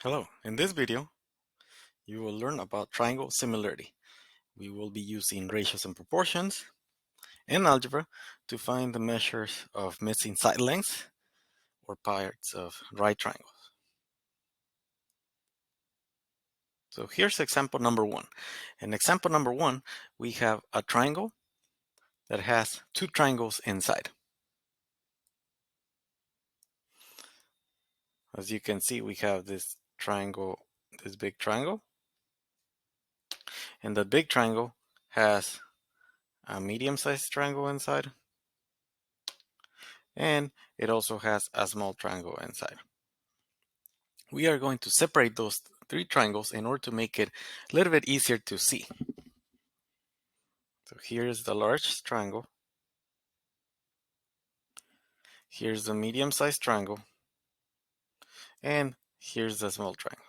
Hello, in this video, you will learn about triangle similarity. We will be using ratios and proportions and algebra to find the measures of missing side lengths or parts of right triangles. So here's example number one. In example number one, we have a triangle that has two triangles inside. As you can see, we have this triangle, this big triangle, and the big triangle has a medium-sized triangle inside, and it also has a small triangle inside. We are going to separate those three triangles in order to make it a little bit easier to see. So here's the large triangle. Here's the medium-sized triangle. And here's the small triangle.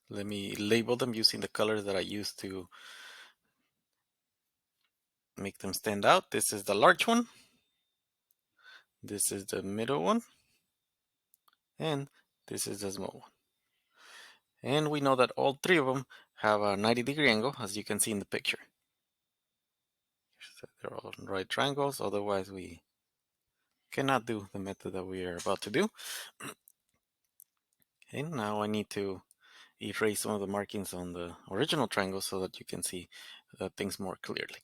Let me label them using the colors that I used to make them stand out. This is the large one. This is the middle one. And this is the small one. And we know that all three of them have a 90-degree angle, as you can see in the picture. So they're all right triangles, otherwise we cannot do the method that we are about to do. And now I need to erase some of the markings on the original triangle so that you can see things more clearly.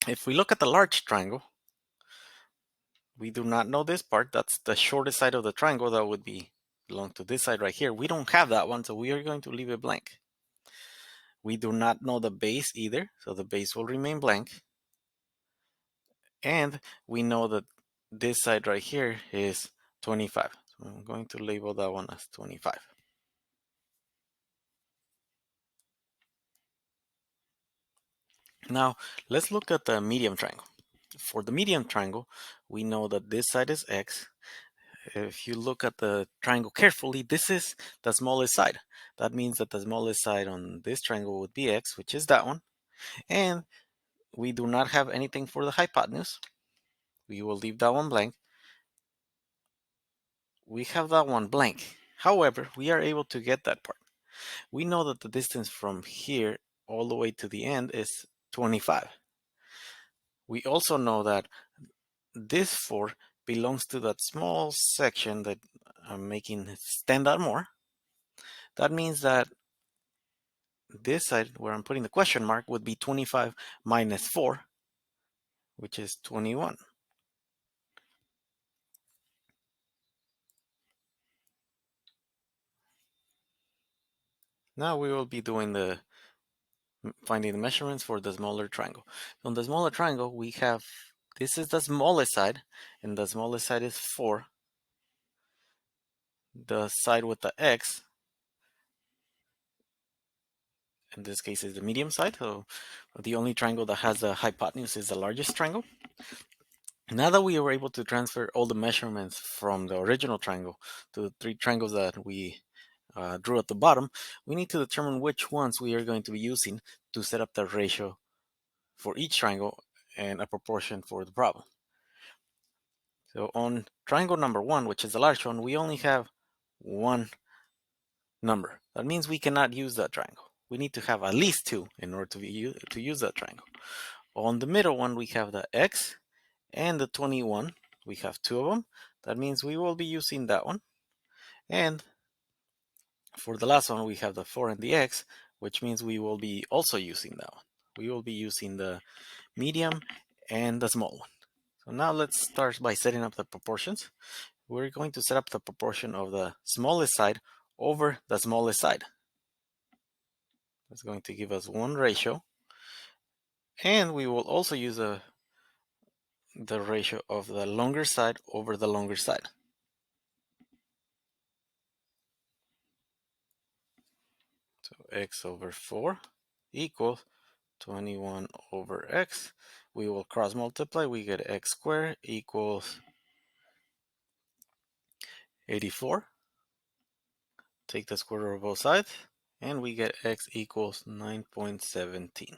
If we look at the large triangle, we do not know this part. That's the shortest side of the triangle. That would belong to this side right here. We don't have that one, so we are going to leave it blank. We do not know the base either, so the base will remain blank. And we know that this side right here is 25. So I'm going to label that one as 25. Now, let's look at the medium triangle. For the medium triangle, we know that this side is x. If you look at the triangle carefully, this is the smallest side. That means that the smallest side on this triangle would be x, which is that one. And we do not have anything for the hypotenuse. We will leave that one blank. We have that one blank. However, we are able to get that part. We know that the distance from here all the way to the end is 25. We also know that this 4 belongs to that small section that I'm making stand out more. That means that this side where I'm putting the question mark would be 25 minus 4, which is 21. Now we will be doing finding the measurements for the smaller triangle. On the smaller triangle, we have, this is the smallest side, and the smallest side is 4. The side with the x, in this case, is the medium side, so the only triangle that has a hypotenuse is the largest triangle. Now that we were able to transfer all the measurements from the original triangle to the three triangles that we drew at the bottom, we need to determine which ones we are going to be using to set up the ratio for each triangle and a proportion for the problem. So on triangle number 1, which is the large one, we only have one number. That means we cannot use that triangle. We need to have at least 2 in order to use that triangle. On the middle one, we have the x and the 21. We have 2 of them. That means we will be using that one. And for the last one, we have the 4 and the x, which means we will be also using that one. We will be using the medium and the small one. So now let's start by setting up the proportions. We're going to set up the proportion of the smallest side over the smallest side. That's going to give us one ratio. And we will also use the ratio of the longer side over the longer side. So x over 4 equals 21 over x. We will cross multiply. We get x squared equals 84. Take the square root of both sides, and we get x equals 9.17.